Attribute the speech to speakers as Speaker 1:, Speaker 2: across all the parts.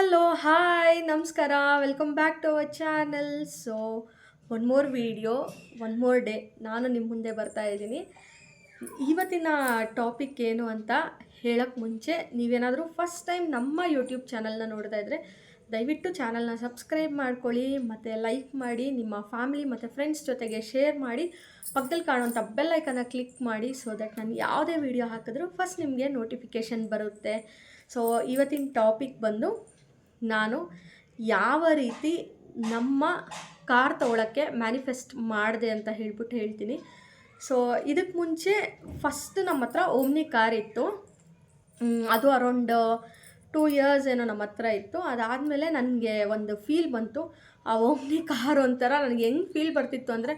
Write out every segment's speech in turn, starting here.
Speaker 1: Hello, hi, ನಮಸ್ಕಾರ. Welcome back to our channel. So one more video, one more day ನಾನು ನಿಮ್ಮ ಮುಂದೆ ಬರ್ತಾ ಇದ್ದೀನಿ. ಇವತ್ತಿನ ಟಾಪಿಕ್ ಏನು ಅಂತ ಹೇಳೋಕ್ಕೆ ಮುಂಚೆ ನೀವೇನಾದರೂ ಫಸ್ಟ್ ಟೈಮ್ ನಮ್ಮ ಯೂಟ್ಯೂಬ್ ಚಾನಲ್ನ ನೋಡ್ತಾ ಇದ್ದರೆ ದಯವಿಟ್ಟು ಚಾನಲ್ನ ಸಬ್ಸ್ಕ್ರೈಬ್ ಮಾಡ್ಕೊಳ್ಳಿ ಮತ್ತು ಲೈಕ್ ಮಾಡಿ, ನಿಮ್ಮ ಫ್ಯಾಮಿಲಿ ಮತ್ತು ಫ್ರೆಂಡ್ಸ್ ಜೊತೆಗೆ ಶೇರ್ ಮಾಡಿ, ಪಕ್ಕದಲ್ಲಿ ಕಾಣುವಂಥ ಬೆಲ್ ಐಕನ್ನ ಕ್ಲಿಕ್ ಮಾಡಿ ಸೊ ದಟ್ ನಾನು ಯಾವುದೇ ವಿಡಿಯೋ ಹಾಕಿದ್ರೂ ಫಸ್ಟ್ ನಿಮಗೆ ನೋಟಿಫಿಕೇಷನ್ ಬರುತ್ತೆ. ಸೊ ಇವತ್ತಿನ ಟಾಪಿಕ್ ಬಂದು ನಾನು ಯಾವ ರೀತಿ ನಮ್ಮ ಕಾರ್ ತೊಗೊಳಕ್ಕೆ ಮ್ಯಾನಿಫೆಸ್ಟ್ ಮಾಡಿದೆ ಅಂತ ಹೇಳ್ತೀನಿ. ಸೊ ಇದಕ್ಕೆ ಮುಂಚೆ ಫಸ್ಟ್ ನಮ್ಮ ಹತ್ರ ಓಮ್ನಿ ಕಾರ್ ಇತ್ತು. ಅದು ಅರೌಂಡ್ 2 ಇಯರ್ಸ್ ಏನೋ ನಮ್ಮ ಹತ್ರ ಇತ್ತು. ಅದಾದಮೇಲೆ ನನಗೆ ಒಂದು ಫೀಲ್ ಬಂತು. ಆ ಓಮ್ನಿ ಕಾರ್ ಒಂಥರ ನನಗೆ ಹೆಂಗೆ ಫೀಲ್ ಬರ್ತಿತ್ತು ಅಂದರೆ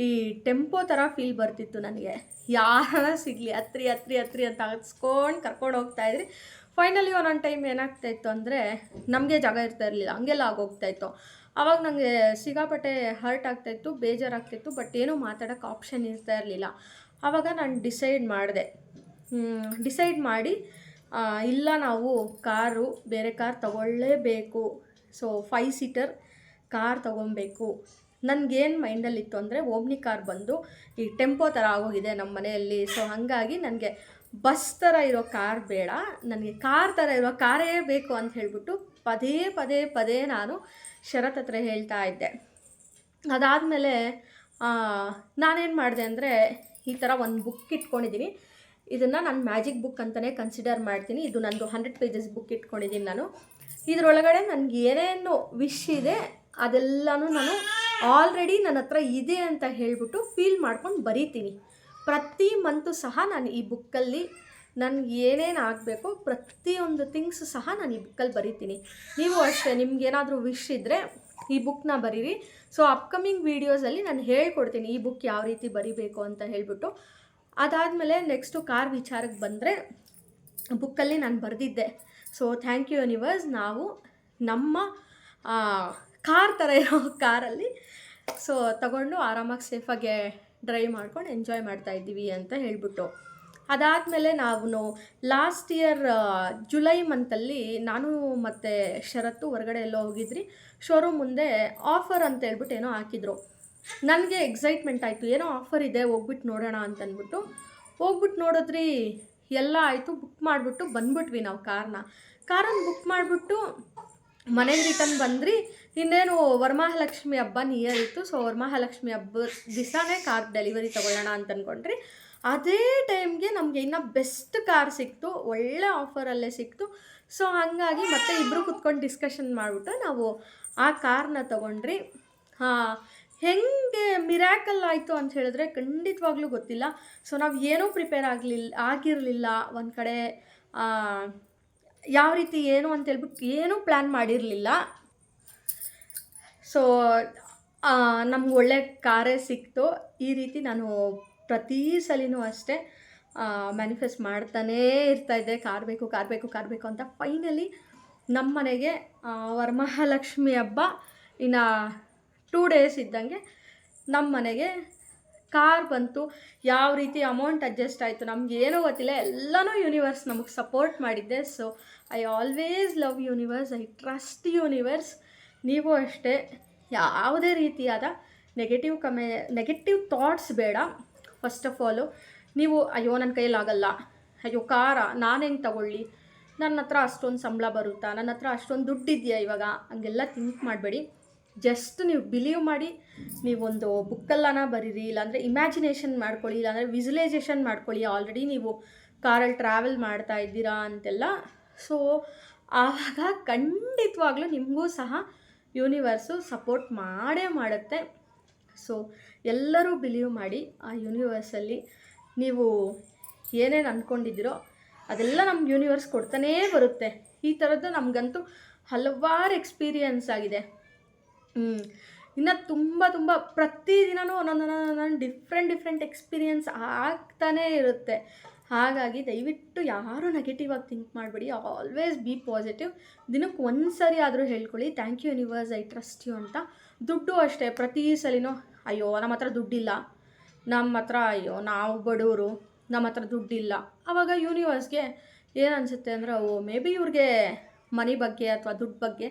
Speaker 1: ಈ ಟೆಂಪೋ ಥರ ಫೀಲ್ ಬರ್ತಿತ್ತು. ನನಗೆ ಯಾರ ಸಿಗಲಿ ಹತ್ರಿ ಹತ್ರಿ ಹತ್ರಿ ಅಂತ ಹತ್ಸ್ಕೊಂಡು ಕರ್ಕೊಂಡು ಹೋಗ್ತಾಯಿದ್ರಿ. ಫೈನಲಿ ಒಂದೊಂದು ಟೈಮ್ ಏನಾಗ್ತಾಯಿತ್ತು ಅಂದರೆ ನಮಗೆ ಜಾಗ ಇರ್ತಾ ಇರಲಿಲ್ಲ, ಹಂಗೆಲ್ಲ ಆಗೋಗ್ತಾಯಿತ್ತು. ಆವಾಗ ನನಗೆ ಸಿಕ್ಕಾಪಟ್ಟೆ ಹರ್ಟ್ ಆಗ್ತಾಯಿತ್ತು, ಬೇಜಾರಾಗ್ತಾಯಿತ್ತು, ಬಟ್ ಏನೂ ಮಾತಾಡೋಕ್ಕೆ ಆಪ್ಷನ್ ಇರ್ತಾ ಇರಲಿಲ್ಲ. ಆವಾಗ ನಾನು ಡಿಸೈಡ್ ಮಾಡಿ ಇಲ್ಲ, ನಾವು ಬೇರೆ ಕಾರ್ ತಗೊಳ್ಳೇಬೇಕು. ಸೊ 5 ಸೀಟರ್ ಕಾರ್ ತೊಗೊಬೇಕು. ನನಗೇನು ಮೈಂಡಲ್ಲಿತ್ತು ಅಂದರೆ ಓಮ್ನಿ ಕಾರ್ ಬಂದು ಈ ಟೆಂಪೋ ಥರ ಆಗೋಗಿದೆ ನಮ್ಮ ಮನೆಯಲ್ಲಿ. ಸೊ ಹಾಗಾಗಿ ನನಗೆ ಬಸ್ ಥರ ಇರೋ ಕಾರ್ ಬೇಡ, ನನಗೆ ಕಾರ್ ಥರ ಇರೋ ಕಾರೇ ಬೇಕು ಅಂತ ಹೇಳಿಬಿಟ್ಟು ಪದೇ ನಾನು ಶರತ್ ಹತ್ರ ಹೇಳ್ತಾ ಇದ್ದೆ. ಅದಾದಮೇಲೆ ನಾನೇನು ಮಾಡಿದೆ ಅಂದರೆ ಈ ಥರ ಒಂದು ಬುಕ್ ಇಟ್ಕೊಂಡಿದ್ದೀನಿ. ಇದನ್ನು ನಾನು ಮ್ಯಾಜಿಕ್ ಬುಕ್ ಅಂತಲೇ ಕನ್ಸಿಡರ್ ಮಾಡ್ತೀನಿ. ಇದು ನಂದು 100 ಪೇಜಸ್ ಬುಕ್ ಇಟ್ಕೊಂಡಿದ್ದೀನಿ ನಾನು. ಇದರೊಳಗಡೆ ನನಗೆ ಏನೇನು ವಿಶ್ ಇದೆ ಅದೆಲ್ಲನೂ ನಾನು ಆಲ್ರೆಡಿ ನನ್ನ ಹತ್ರ ಇದೆ ಅಂತ ಹೇಳಿಬಿಟ್ಟು ಫೀಲ್ ಮಾಡ್ಕೊಂಡು ಬರೀತೀನಿ. ಪ್ರತಿ ಮಂತು ಸಹ ನಾನು ಈ ಬುಕ್ಕಲ್ಲಿ ನನಗೆ ಏನೇನು ಆಗಬೇಕು ಪ್ರತಿಯೊಂದು ಥಿಂಗ್ಸು ಸಹ ನಾನು ಈ ಬುಕ್ಕಲ್ಲಿ ಬರೀತೀನಿ. ನೀವು ಅಷ್ಟೇ, ನಿಮ್ಗೇನಾದರೂ ವಿಶ್ ಇದ್ದರೆ ಈ ಬುಕ್ನ ಬರೀರಿ. ಸೊ ಅಪ್ಕಮಿಂಗ್ ವೀಡಿಯೋಸಲ್ಲಿ ನಾನು ಹೇಳ್ಕೊಡ್ತೀನಿ ಈ ಬುಕ್ ಯಾವ ರೀತಿ ಬರೀಬೇಕು ಅಂತ ಹೇಳಿಬಿಟ್ಟು. ಅದಾದಮೇಲೆ ನೆಕ್ಸ್ಟು ಕಾರ್ ವಿಚಾರಕ್ಕೆ ಬಂದರೆ ಬುಕ್ಕಲ್ಲಿ ನಾನು ಬರೆದಿದ್ದೆ. ಸೊ ಥ್ಯಾಂಕ್ ಯು ಯೂನಿವರ್ಸ್, ನಾವು ನಮ್ಮ ಕಾರ್ ಥರ ಇರೋ ಕಾರಲ್ಲಿ ಸೊ ತಗೊಂಡು ಆರಾಮಾಗಿ ಸೇಫಾಗಿ ಡ್ರೈವ್ ಮಾಡ್ಕೊಂಡು ಎಂಜಾಯ್ ಮಾಡ್ತಾಯಿದ್ದೀವಿ ಅಂತ ಹೇಳ್ಬಿಟ್ಟು. ಅದಾದಮೇಲೆ ನಾವು ಲಾಸ್ಟ್ ಇಯರ್ ಜುಲೈ ಮಂತಲ್ಲಿ ನಾನು ಮತ್ತು ಶರತ್ತು ಹೊರಗಡೆ ಎಲ್ಲೋ ಹೋಗಿದ್ರಿ. ಶೋರೂಮ್ ಮುಂದೆ ಆಫರ್ ಅಂತ ಹೇಳ್ಬಿಟ್ಟು ಏನೋ ಹಾಕಿದ್ರು. ನನಗೆ ಎಕ್ಸೈಟ್ಮೆಂಟ್ ಆಯಿತು, ಏನೋ ಆಫರ್ ಇದೆ, ಹೋಗ್ಬಿಟ್ಟು ನೋಡೋಣ ಅಂತಂದ್ಬಿಟ್ಟು ಹೋಗ್ಬಿಟ್ಟು ನೋಡಿದ್ರಿ. ಎಲ್ಲ ಆಯಿತು, ಬುಕ್ ಮಾಡಿಬಿಟ್ಟು ಬಂದ್ಬಿಟ್ವಿ. ನಾವು ಕಾರನ್ನು ಬುಕ್ ಮಾಡಿಬಿಟ್ಟು ಮನೆಗೆ ರಿಟರ್ನ್ ಬಂದ್ರಿ. ಇನ್ನೇನು ವರಮಹಾಲಕ್ಷ್ಮಿ ಹಬ್ಬ ನಿಯರ್ ಇತ್ತು. ಸೊ ವರಮಹಾಲಕ್ಷ್ಮಿ ಹಬ್ಬದ ದಿವಸನೇ ಕಾರ್ ಡೆಲಿವರಿ ತೊಗೊಳ್ಳೋಣ ಅಂತ ಅಂದ್ಕೊಂಡ್ರಿ. ಅದೇ ಟೈಮ್ಗೆ ನಮಗೆ ಇನ್ನೂ ಬೆಸ್ಟ್ ಕಾರ್ ಸಿಕ್ತು, ಒಳ್ಳೆ ಆಫರಲ್ಲೇ ಸಿಕ್ತು. ಸೊ ಹಾಗಾಗಿ ಮತ್ತೆ ಇಬ್ಬರು ಕುತ್ಕೊಂಡು ಡಿಸ್ಕಷನ್ ಮಾಡಿಬಿಟ್ಟು ನಾವು ಆ ಕಾರ್ನ ತೊಗೊಂಡ್ರಿ. ಹೆಂಗೆ ಮಿರಾಕಲ್ ಆಯಿತು ಅಂತ ಹೇಳಿದ್ರೆ ಖಂಡಿತವಾಗ್ಲೂ ಗೊತ್ತಿಲ್ಲ. ಸೊ ನಾವು ಏನೂ ಪ್ರಿಪೇರ್ ಆಗಿರಲಿಲ್ಲ. ಒಂದು ಕಡೆ ಯಾವ ರೀತಿ ಏನು ಅಂತೇಳ್ಬಿಟ್ಟು ಏನೂ ಪ್ಲ್ಯಾನ್ ಮಾಡಿರಲಿಲ್ಲ. ಸೊ ನಮ್ಗೆ ಒಳ್ಳೆ ಕಾರೇ ಸಿಕ್ತು. ಈ ರೀತಿ ನಾನು ಪ್ರತಿ ಸಲಿನೂ ಅಷ್ಟೇ ಮ್ಯಾನಿಫೆಸ್ಟ್ ಮಾಡ್ತಾನೇ ಇರ್ತಾಯಿದ್ದೆ, ಕಾರ್ ಬೇಕು ಅಂತ. ಫೈನಲಿ ನಮ್ಮ ಮನೆಗೆ ವರಮಹಾಲಕ್ಷ್ಮಿ ಹಬ್ಬ ಇನ್ನು 2 ಡೇಸ್ ಇದ್ದಂಗೆ ನಮ್ಮ ಮನೆಗೆ ಕಾರ್ ಬಂತು. ಯಾವ ರೀತಿ ಅಮೌಂಟ್ ಅಡ್ಜಸ್ಟ್ ಆಯಿತು ನಮ್ಗೆ ಏನೂ ಗೊತ್ತಿಲ್ಲ, ಎಲ್ಲನೂ ಯೂನಿವರ್ಸ್ ನಮಗೆ ಸಪೋರ್ಟ್ ಮಾಡಿದ್ದೆ. So I always love universe, I trust universe. ನೀವು ಅಷ್ಟೇ, ಯಾವುದೇ ರೀತಿಯಾದ ನೆಗೆಟಿವ್ ಥಾಟ್ಸ್ ಬೇಡ. ಫಸ್ಟ್ ಆಫ್ ಆಲು ನೀವು ಅಯ್ಯೋ ನನ್ನ ಕೈಯಲ್ಲಾಗಲ್ಲ, ಅಯ್ಯೋ ನಾನು ಹೆಂಗೆ ತಗೊಳ್ಳಿ, ನನ್ನ ಹತ್ರ ಅಷ್ಟೊಂದು ಸಂಬಳ ಬರುತ್ತಾ, ನನ್ನ ಹತ್ರ ಅಷ್ಟೊಂದು ದುಡ್ಡಿದೆಯಾ ಇವಾಗ, ಹಂಗೆಲ್ಲ ಥಿಂಕ್ ಮಾಡಬೇಡಿ. ಜಸ್ಟ್ ನೀವು ಬಿಲೀವ್ ಮಾಡಿ, ನೀವೊಂದು ಬುಕ್ಕಲ್ಲನ ಬರೀರಿ, ಇಲ್ಲಾಂದರೆ ಇಮ್ಯಾಜಿನೇಷನ್ ಮಾಡ್ಕೊಳ್ಳಿ, ಇಲ್ಲಾಂದರೆ ವಿಜುವಲೈಸೇಷನ್ ಮಾಡ್ಕೊಳ್ಳಿ. ಆಲ್ರೆಡಿ ನೀವು ಕಾರಲ್ಲಿ ಟ್ರಾವೆಲ್ ಮಾಡ್ತಾ ಇದ್ದೀರಾ ಅಂತೆಲ್ಲ. ಸೊ ಆವಾಗ ಖಂಡಿತವಾಗ್ಲೂ ನಿಮಗೂ ಸಹ ಯೂನಿವರ್ಸು ಸಪೋರ್ಟ್ ಮಾಡುತ್ತೆ. ಸೊ ಎಲ್ಲರೂ ಬಿಲೀವ್ ಮಾಡಿ, ಆ ಯೂನಿವರ್ಸಲ್ಲಿ ನೀವು ಏನೇನು ಅಂದ್ಕೊಂಡಿದ್ದೀರೋ ಅದೆಲ್ಲ ನಮ್ಮ ಯೂನಿವರ್ಸ್ ಕೊಡ್ತಾನೇ ಬರುತ್ತೆ. ಈ ಥರದ್ದು ನಮಗಂತೂ ಹಲವಾರು ಎಕ್ಸ್ಪೀರಿಯನ್ಸ್ ಆಗಿದೆ. ಇನ್ನು ತುಂಬ ಪ್ರತಿದಿನವೂ ಒಂದೊಂದು ಡಿಫ್ರೆಂಟ್ ಎಕ್ಸ್ಪೀರಿಯನ್ಸ್ ಆಗ್ತಾನೇ ಇರುತ್ತೆ. ಹಾಗಾಗಿ ದಯವಿಟ್ಟು ಯಾರೂ ನೆಗೆಟಿವ್ ಆಗಿ ಥಿಂಕ್ ಮಾಡಬೇಡಿ. Always be positive. ದಿನಕ್ಕೆ ಒಂದು ಸರಿ ಆದರೂ ಹೇಳ್ಕೊಳ್ಳಿ thank you universe, I trust you ಅಂತ. ದುಡ್ಡು ಅಷ್ಟೇ, ಪ್ರತಿ ಸಲಿನೂ ಅಯ್ಯೋ ನಮ್ಮ ಹತ್ರ ದುಡ್ಡಿಲ್ಲ, ಅಯ್ಯೋ ನಾವು ಬಡವರು, ನಮ್ಮ ಹತ್ರ ದುಡ್ಡಿಲ್ಲ. ಆವಾಗ ಯೂನಿವರ್ಸ್ಗೆ ಏನು ಅನಿಸುತ್ತೆ ಅಂದರೆ, ಮೇ ಬಿ ಇವ್ರಿಗೆ ಮನಿ ಬಗ್ಗೆ ಅಥವಾ ದುಡ್ಡು ಬಗ್ಗೆ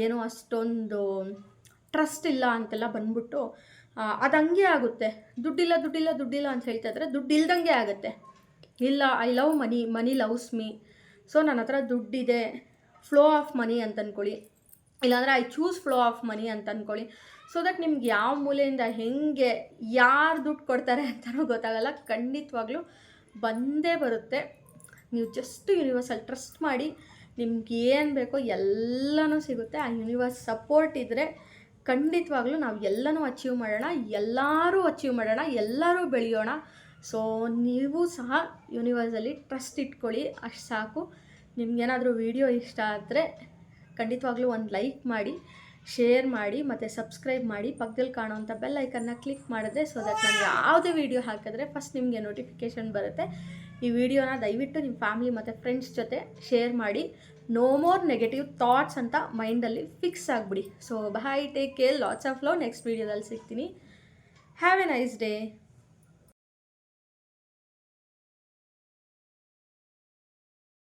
Speaker 1: ಏನೋ ಅಷ್ಟೊಂದು ಟ್ರಸ್ಟ್ ಇಲ್ಲ ಅಂತೆಲ್ಲ ಬಂದ್ಬಿಟ್ಟು ಅದು ಹಂಗೆ ಆಗುತ್ತೆ. ದುಡ್ಡಿಲ್ಲ ದುಡ್ಡಿಲ್ಲ ದುಡ್ಡಿಲ್ಲ ಅಂತ ಹೇಳ್ತಾ ಇದ್ರೆ ದುಡ್ಡು ಇಲ್ದಂಗೆ ಆಗುತ್ತೆ. ಇಲ್ಲ I love money, money loves me. So ನನ್ನ ಹತ್ರ ದುಡ್ಡಿದೆ, ಫ್ಲೋ ಆಫ್ ಮನಿ ಅಂತ ಅಂದ್ಕೊಳ್ಳಿ, ಇಲ್ಲಾಂದರೆ I choose flow of money ಅಂತ ಅಂದ್ಕೊಳ್ಳಿ. ಸೊ ದಟ್ ನಿಮ್ಗೆ ಯಾವ ಮೂಲೆಯಿಂದ ಹೆಂಗೆ ಯಾರು ದುಡ್ಡು ಕೊಡ್ತಾರೆ ಅಂತಲೂ ಗೊತ್ತಾಗಲ್ಲ. ಖಂಡಿತವಾಗ್ಲೂ ಬಂದೇ ಬರುತ್ತೆ. ನೀವು ಜಸ್ಟ್ ಯೂನಿವರ್ಸಲ್ಲಿ ಟ್ರಸ್ಟ್ ಮಾಡಿ, ನಿಮ್ಗೆ ಏನು ಬೇಕೋ ಎಲ್ಲನೂ ಸಿಗುತ್ತೆ. ಆ ಯೂನಿವರ್ಸ್ ಸಪೋರ್ಟ್ ಇದ್ದರೆ ಖಂಡಿತವಾಗ್ಲೂ ನಾವು ಎಲ್ಲನೂ ಅಚೀವ್ ಮಾಡೋಣ, ಎಲ್ಲರೂ ಅಚೀವ್ ಮಾಡೋಣ, ಎಲ್ಲರೂ ಬೆಳೆಯೋಣ. ಸೊ ನೀವು ಸಹ ಯೂನಿವರ್ಸಲ್ಲಿ ಟ್ರಸ್ಟ್ ಇಟ್ಕೊಳ್ಳಿ, ಅಷ್ಟು ಸಾಕು. ನಿಮ್ಗೇನಾದರೂ ವಿಡಿಯೋ ಇಷ್ಟ ಆದರೆ ಖಂಡಿತವಾಗ್ಲೂ ಒಂದು ಲೈಕ್ ಮಾಡಿ, ಶೇರ್ ಮಾಡಿ ಮತ್ತು ಸಬ್ಸ್ಕ್ರೈಬ್ ಮಾಡಿ. ಪಕ್ಕದಲ್ಲಿ ಕಾಣೋವಂಥ ಬೆಲ್ ಐಕನ್ನ ಕ್ಲಿಕ್ ಮಾಡಿದ್ರೆ ಸೊ ದಟ್ ನಾನು ಯಾವುದೇ ವೀಡಿಯೋ ಹಾಕಿದ್ರೆ ಫಸ್ಟ್ ನಿಮಗೆ ನೋಟಿಫಿಕೇಷನ್ ಬರುತ್ತೆ. ಈ ವಿಡಿಯೋನ ದಯವಿಟ್ಟು ನಿಮ್ಮ ಫ್ಯಾಮಿಲಿ ಮತ್ತು ಫ್ರೆಂಡ್ಸ್ ಜೊತೆ ಶೇರ್ ಮಾಡಿ. ನೋ ಮೋರ್ ನೆಗೆಟಿವ್ ಥಾಟ್ಸ್ ಅಂತ ಮೈಂಡಲ್ಲಿ ಫಿಕ್ಸ್ ಆಗಿಬಿಡಿ. So bye, take care, lots of love. Next ವೀಡಿಯೋದಲ್ಲಿ ಸಿಗ್ತೀನಿ. Have a nice day.